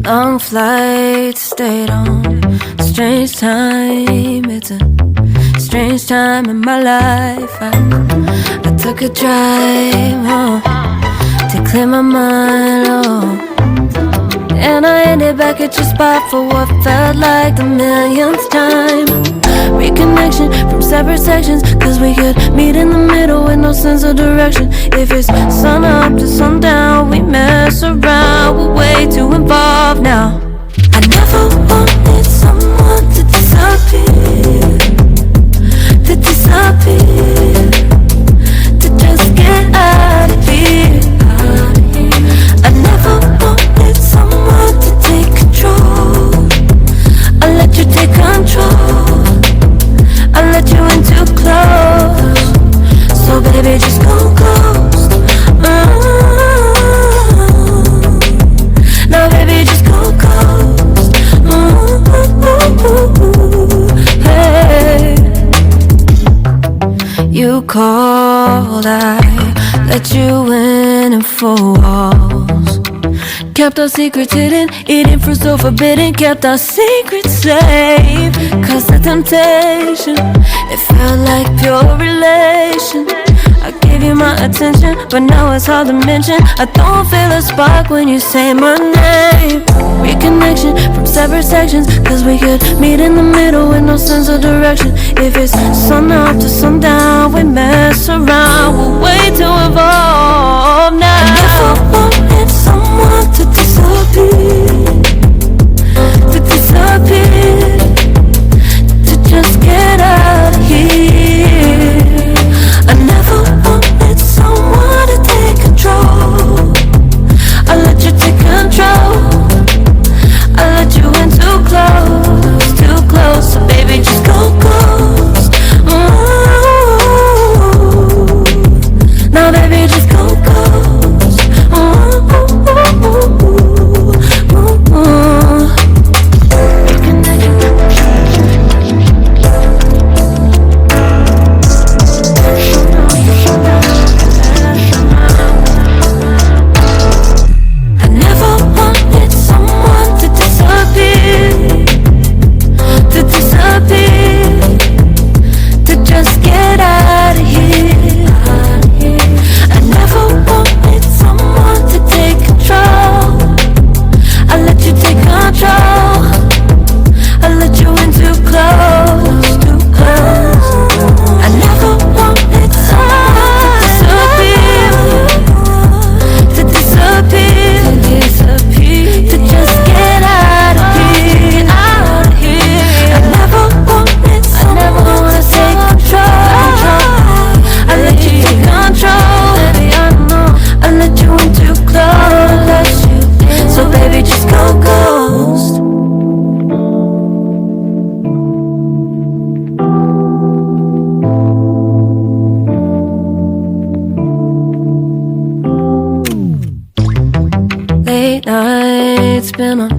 Long flight, stayed on strange time. It's a strange time in my life. I took a drive home to clear my mind, and I ended back at your spot for what felt like the millionth time. Reconnection from separate sections, cause we could meet in the middle with no sense of direction. If it's sun up to sundown, we mess around, we're way too involved now. I never wanted someone to disappear, to disappear, to just get out of here. I never wanted someone to take control. I let you take control, I let you in too close. So baby, just go ghost. Now baby, just go ghost. Hey. You called, I let you in and 4 walls. Kept our secrets hidden, eating fruit so forbidden. Kept our secrets safe, cause the temptation, it felt like pure relation. I gave you my attention, but now it's hard to mention. I don't feel a spark when you say my name. Reconnection from separate sections, cause we could meet in the middle with no sense of direction. If it's sun up to sundown, we mess around, we're way too involved now. I never wanted someone to disappear, to disappear, to just get out of here. I never wanted someone to take control. I let you take control, I let you in too close, too close. So baby, just go ghost. Now baby, just go ghost. I never wanted someone to disappear, to disappear, to just get out of here. I never wanted someone to take control. I let you take control, I let you in too close, too close. I never wanted someone to disappear, to disappear, to just get out of here, out of here. I never wanted someone to take control. I let you take control, baby, I know. I let you in too close, so baby, just go ghost. Late nights, been on